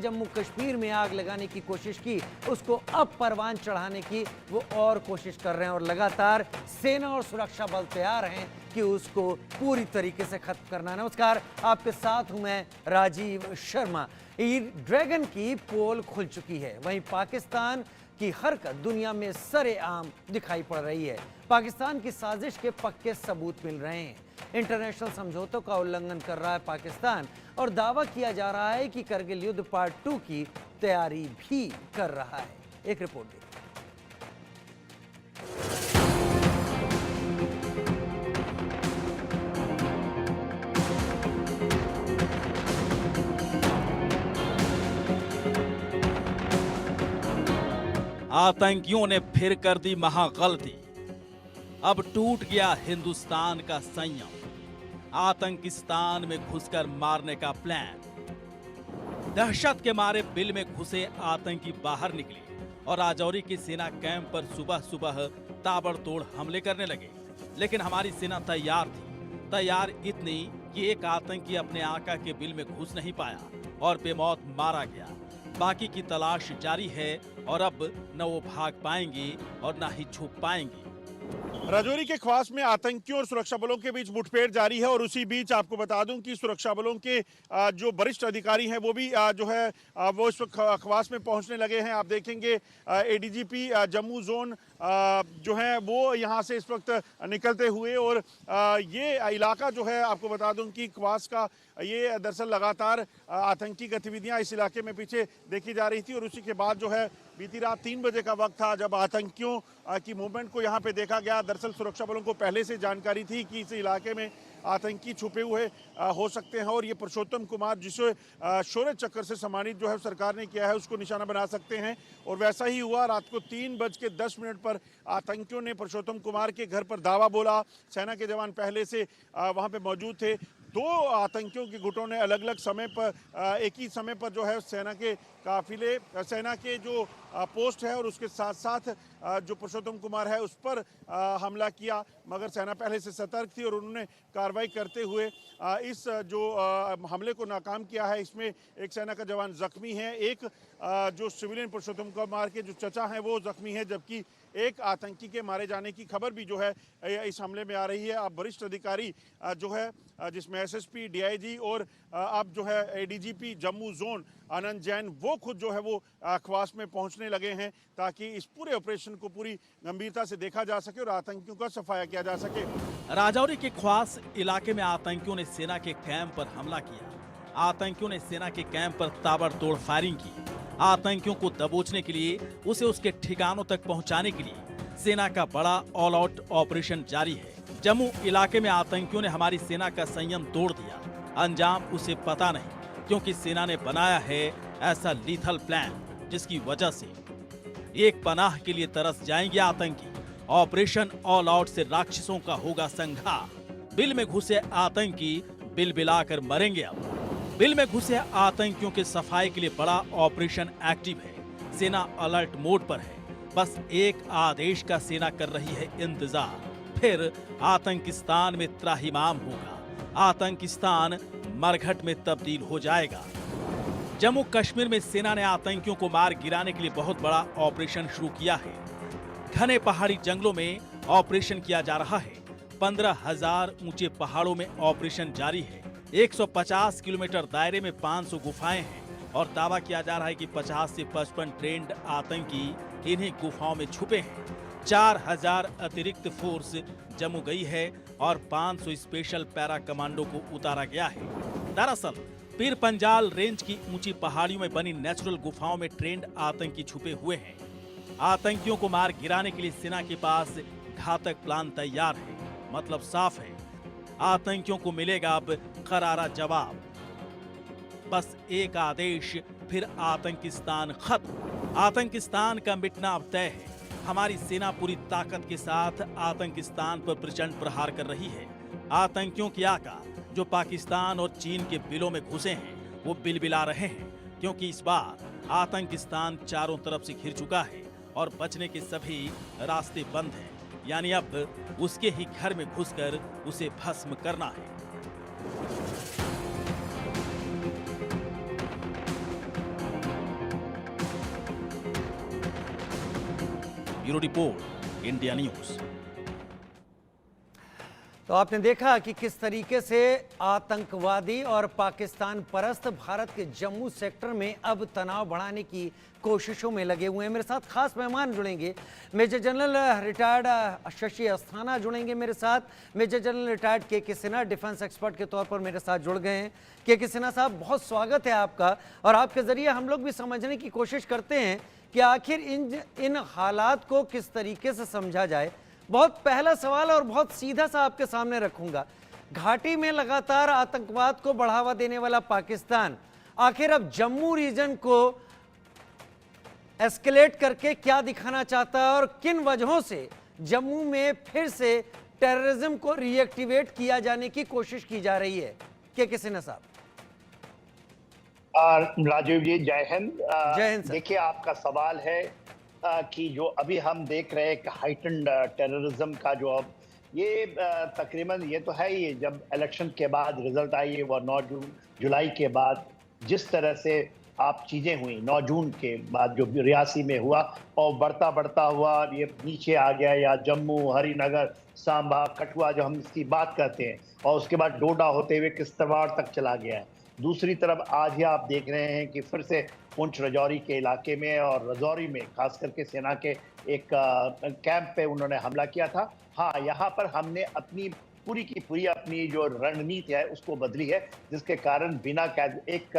जम्मू कश्मीर में आग लगाने की कोशिश की, उसको अब परवान चढ़ाने की वो और कोशिश कर रहे हैं और लगातार सेना और सुरक्षा बल तैयार हैं कि उसको पूरी तरीके से खत्म करना। नमस्कार, आपके साथ हूं मैं राजीव शर्मा। ड्रैगन की पोल खुल चुकी है, वहीं पाकिस्तान की हरकत दुनिया में सरेआम दिखाई पड़ रही है। पाकिस्तान की साजिश के पक्के सबूत मिल रहे हैं। इंटरनेशनल समझौतों का उल्लंघन कर रहा है पाकिस्तान और दावा किया जा रहा है कि करगिल युद्ध पार्ट 2 की तैयारी भी कर रहा है। एक रिपोर्ट देखिए। आतंकियों ने फिर कर दी महागलती। अब टूट गया हिंदुस्तान का संयम। आतंकिस्तान में घुसकर मारने का प्लान। दहशत के मारे बिल में घुसे आतंकी बाहर निकले और राजौरी की सेना कैंप पर सुबह सुबह ताबड़तोड़ हमले करने लगे। लेकिन हमारी सेना तैयार थी, तैयार इतनी कि एक आतंकी अपने आका के बिल में घुस नहीं पाया और बेमौत मारा गया। बाकी की तलाश जारी है और अब न वो भाग पाएंगे और न ही छुप पाएंगे। राजौरी के ख्वास में आतंकियों और सुरक्षा बलों के बीच मुठभेड़ जारी है और उसी बीच आपको बता दूं कि सुरक्षा बलों के जो वरिष्ठ अधिकारी हैं वो भी जो है वो इस वक्त ख्वास में पहुंचने लगे हैं। आप देखेंगे एडीजीपी जम्मू जोन जो है वो यहां से इस वक्त निकलते हुए और ये इलाका जो है आपको बता दूं कि ख्वास का ये दरअसल लगातार आतंकी गतिविधियां इस इलाके में पीछे देखी जा रही थी और उसी के बाद जो है बीती रात 3 बजे का वक्त था जब आतंकियों की मूवमेंट को यहाँ पे देखा गया। दरअसल सुरक्षा बलों को पहले से जानकारी थी कि इस इलाके में आतंकी छुपे हुए हो सकते हैं और ये पुरुषोत्तम कुमार जिसे शौर्य चक्र से सम्मानित जो है सरकार ने किया है उसको निशाना बना सकते हैं। और वैसा ही हुआ। रात को 3:10 पर आतंकियों ने पुरुषोत्तम कुमार के घर पर दावा बोला। सेना के जवान पहले से वहाँ पे मौजूद थे। 2 आतंकियों के गुटों ने अलग अलग समय पर एक ही समय पर जो है सेना के काफिले, सेना के जो पोस्ट है और उसके साथ साथ जो पुरुषोत्तम कुमार है उस पर हमला किया। मगर सेना पहले से सतर्क थी और उन्होंने कार्रवाई करते हुए इस जो हमले को नाकाम किया है। इसमें एक सेना का जवान जख्मी है, एक जो सिविलियन पुरुषोत्तम कुमार के जो चचा हैं वो जख्मी है, जबकि एक आतंकी के मारे जाने की खबर भी जो है इस हमले में आ रही है। अब वरिष्ठ अधिकारी जो है जिसमें एसएसपी, डीआईजी और अब जो है एडीजीपी जम्मू जोन आनंद जैन वो खुद जो है वो ख्वास में पहुंचने लगे हैं ताकि इस पूरे ऑपरेशन को पूरी गंभीरता से देखा जा सके और आतंकियों का सफाया किया जा सके। राजौरी के ख्वास इलाके में आतंकियों ने सेना के कैंप पर हमला किया। आतंकियों ने सेना के कैंप पर ताबड़तोड़ फायरिंग की। आतंकियों को दबोचने के लिए, उसे उसके ठिकानों तक पहुंचाने के लिए सेना का बड़ा ऑल आउट ऑपरेशन जारी है। जम्मू इलाके में आतंकियों ने हमारी सेना का संयम तोड़ दिया। अंजाम उसे पता नहीं क्योंकि सेना ने बनाया है ऐसा लीथल प्लान जिसकी वजह से एक पनाह के लिए तरस जाएंगे आतंकी। ऑपरेशन ऑल आउट से राक्षसों का होगा संहार। बिल में घुसे आतंकी बिल बिलाकर मरेंगे। अब बिल में घुसे आतंकियों के सफाई के लिए बड़ा ऑपरेशन एक्टिव है। सेना अलर्ट मोड पर है। बस एक आदेश का सेना कर रही है इंतजार। फिर आतंकिस्तान में त्राहिमाम होगा। आतंकिस्तान मरघट में तब्दील हो जाएगा। जम्मू कश्मीर में सेना ने आतंकियों को मार गिराने के लिए बहुत बड़ा ऑपरेशन शुरू किया है। घने पहाड़ी जंगलों में ऑपरेशन किया जा रहा है। 15,000 ऊंचे पहाड़ों में ऑपरेशन जारी है। 150 किलोमीटर दायरे में 500 गुफाएं हैं और दावा किया जा रहा है कि 50 से 55 ट्रेंड आतंकी इन्हीं गुफाओं में छुपे हैं। 4000 अतिरिक्त फोर्स जम्मू गई है और 500 स्पेशल पैरा कमांडो को उतारा गया है। दरअसल पीर पंजाल रेंज की ऊंची पहाड़ियों में बनी नेचुरल गुफाओं में ट्रेंड आतंकी छुपे हुए हैं। आतंकियों को मार गिराने के लिए सेना के पास घातक प्लान तैयार है। मतलब साफ है, आतंकियों को मिलेगा अब करारा जवाब। बस एक आदेश, फिर आतंकिस्तान खत्म। आतंकिस्तान का मिटना अब तय है। हमारी सेना पूरी ताकत के साथ आतंकिस्तान पर प्रचंड प्रहार कर रही है। आतंकियों की आका जो पाकिस्तान और चीन के बिलों में घुसे हैं वो बिलबिला रहे हैं, क्योंकि इस बार आतंकिस्तान चारों तरफ से घिर चुका है और बचने के सभी रास्ते बंद हैं। यानी अब उसके ही घर में घुसकर उसे भस्म करना है। Bureau report, India news. तो आपने देखा कि किस तरीके से आतंकवादी और पाकिस्तान परस्त भारत के जम्मू सेक्टर में अब तनाव बढ़ाने की कोशिशों में लगे हुए हैं। मेरे साथ खास मेहमान जुड़ेंगे, major general retired Shashi Asthana जुड़ेंगे मेरे साथ। मेजर जनरल रिटायर्ड के सिन्हा डिफेंस एक्सपर्ट के तौर पर मेरे साथ जुड़ गए हैं। के सिन्हा साहब, बहुत स्वागत है आपका। और आपके जरिए हम लोग भी समझने की कोशिश करते हैं कि आखिर इन हालात को किस तरीके से समझा जाए। बहुत पहला सवाल और बहुत सीधा सा आपके सामने रखूंगा। घाटी में लगातार आतंकवाद को बढ़ावा देने वाला पाकिस्तान आखिर अब जम्मू रीजन को एस्केलेट करके क्या दिखाना चाहता है और किन वजहों से जम्मू में फिर से टेररिज्म को रीएक्टिवेट किया जाने की कोशिश की जा रही है? के सिन्हा साहब। राजीव जी, जय हिंद। जय हिंद सर। देखिए, आपका सवाल है कि जो अभी हम देख रहे हैं हाइटेंड टेररिज्म का जो अब ये तकरीबन ये तो है ही, जब इलेक्शन के बाद रिजल्ट आई है वो 9 जुलाई के बाद जिस तरह से आप चीज़ें हुई 9 जून के बाद जो रियासी में हुआ और बढ़ता बढ़ता हुआ ये नीचे आ गया, या जम्मू, हरिनगर, सांबा, कठुआ जो हम इसकी बात करते हैं, और उसके बाद डोडा होते हुए किश्तवाड़ तक चला गया है। दूसरी तरफ आज ही आप देख रहे हैं कि फिर से पुंछ राजौरी के इलाके में और राजौरी में खास करके सेना के एक कैंप पे उन्होंने हमला किया था। हाँ, यहाँ पर हमने अपनी पूरी की पूरी अपनी जो रणनीति है उसको बदली है, जिसके कारण बिना एक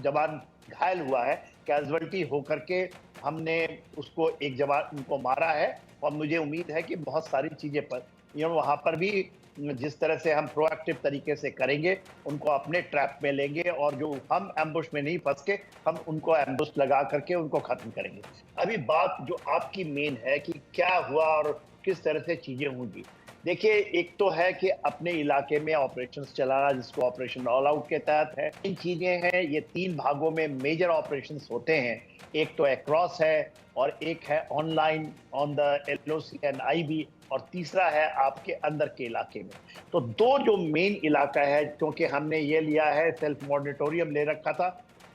जवान घायल हुआ है, कैजुअल्टी होकर के हमने उसको एक जवान उनको मारा है। और मुझे उम्मीद है कि बहुत सारी चीज़ें पर वहाँ पर भी जिस तरह से हम प्रोएक्टिव तरीके से करेंगे, उनको अपने ट्रैप में लेंगे और जो हम एम्बुश में नहीं फंस के हम उनको एम्बुश लगा करके उनको खत्म करेंगे। अभी बात जो आपकी मेन है कि क्या हुआ और किस तरह से चीजें होंगी। देखिए, एक तो है कि अपने इलाके में ऑपरेशंस चलाना, जिसको ऑपरेशन ऑल आउट के तहत है। इन चीजें हैं, ये 3 भागों में मेजर ऑपरेशंस होते हैं। एक तो अक्रॉस है और एक है online on the LOC and IB, और तीसरा है आपके अंदर के इलाके में। तो 2 जो मेन इलाका है, क्योंकि हमने ये लिया है, सेल्फ मॉनिटोरियम ले रखा था,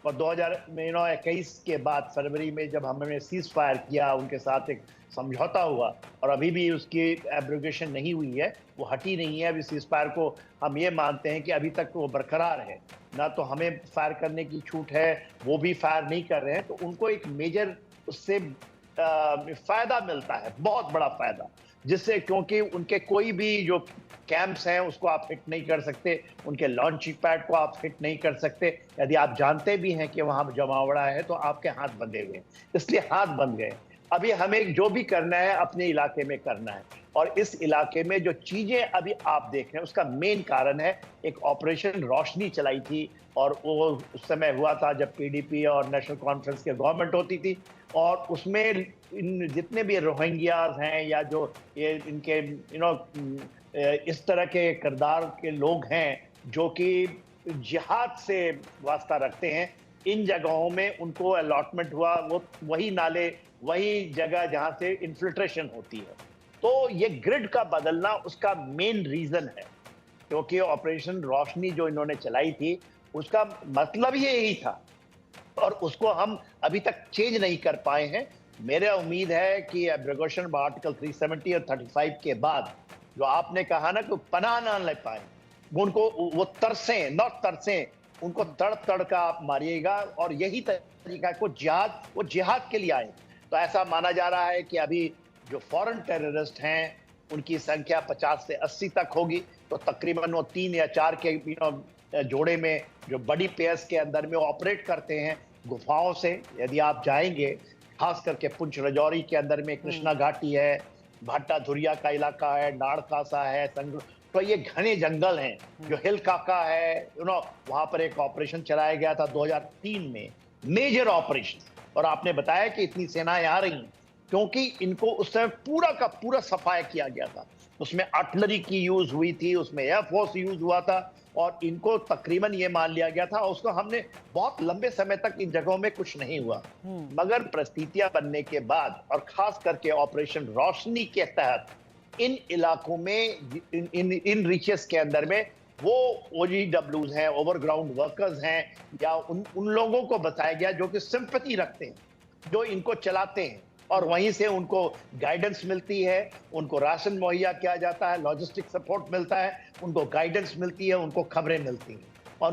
और 2021 के बाद फरवरी में जब हमने सीज फायर किया, उनके साथ एक समझौता हुआ और अभी भी उसकी एब्रोगेशन नहीं हुई है, वो हटी नहीं है। अभी सीज फायर को हम ये मानते हैं कि अभी तक वो बरकरार है, ना तो हमें फायर करने की छूट है, वो भी फायर नहीं कर रहे हैं। तो उनको एक मेजर उससे फायदा मिलता है, बहुत बड़ा फायदा, जिससे क्योंकि उनके कोई भी जो कैंप्स हैं उसको आप हिट नहीं कर सकते, उनके लॉन्चिंग पैड को आप हिट नहीं कर सकते। यदि आप जानते भी हैं कि वहां जमावड़ा है तो आपके हाथ बंधे हुए हैं, इसलिए हाथ बंध गए। अभी हमें जो भी करना है अपने इलाके में करना है, और इस इलाके में जो चीजें अभी आप देख रहे हैं उसका मेन कारण है एक ऑपरेशन रोशनी चलाई थी, और वो उस समय हुआ था जब PDP और नेशनल कॉन्फ्रेंस की गवर्नमेंट होती थी, और उसमें इन जितने भी रोहिंग्यास हैं या जो ये इनके इस तरह के किरदार के लोग हैं जो कि जिहाद से वास्ता रखते हैं, इन जगहों में उनको अलॉटमेंट हुआ, वो वही नाले, वही जगह जहां से इन्फिल्ट्रेशन होती है। तो ये ग्रिड का बदलना उसका मेन रीजन है, क्योंकि ऑपरेशन रोशनी जो इन्होंने चलाई थी उसका मतलब ही यही था, और उसको हम अभी तक चेंज नहीं कर पाए हैं। मेरा उम्मीद है कि एब्रोगेशन आर्टिकल 370 और 35 के बाद जो आपने कहा ना कि पनाह ना ले पाए, उनको वो तरसें, नॉट तरसें, उनको तड़ तड़ का आप मारिएगा, और यही तरीका को वो जिहाद के लिए आए। तो ऐसा माना जा रहा है कि अभी जो फॉरेन टेररिस्ट हैं उनकी संख्या 50 से 80 तक होगी। तो तकरीबन वो 3 या 4 के जोड़े में जो बड़ी पेयर्स के अंदर में ऑपरेट करते हैं गुफाओं से। यदि आप जाएंगे खास करके पुंछ राजौरी के अंदर में कृष्णा घाटी है, भाटा धुरिया का इलाका है, नाड़कासा है, तो ये घने जंगल हैं। जो हिल काका है, वहां पर एक ऑपरेशन चलाया गया था 2003 में, मेजर ऑपरेशन। और आपने बताया कि इतनी सेनाएं आ रही क्योंकि इनको उस समय पूरा का पूरा सफाया किया गया था। उसमें आर्टिलरी की यूज हुई थी, उसमें एयरफोर्स यूज हुआ था, और इनको तकरीबन ये मान लिया गया था। उसको हमने बहुत लंबे समय तक इन जगहों में कुछ नहीं हुआ, मगर परिस्थितियां बनने के बाद और खास करके ऑपरेशन रोशनी के तहत इन इलाकों में, इन रीचेस के अंदर में वो OGWs हैं, ओवरग्राउंड वर्कर्स हैं, या उन लोगों को बताया गया जो कि सिंपैथी रखते हैं, जो इनको चलाते हैं, और वहीं से उनको गाइडेंस मिलती है, उनको राशन मुहैया किया जाता है, लॉजिस्टिक सपोर्ट मिलता है, उनको गाइडेंस मिलती है, उनको खबरें मिलती हैं।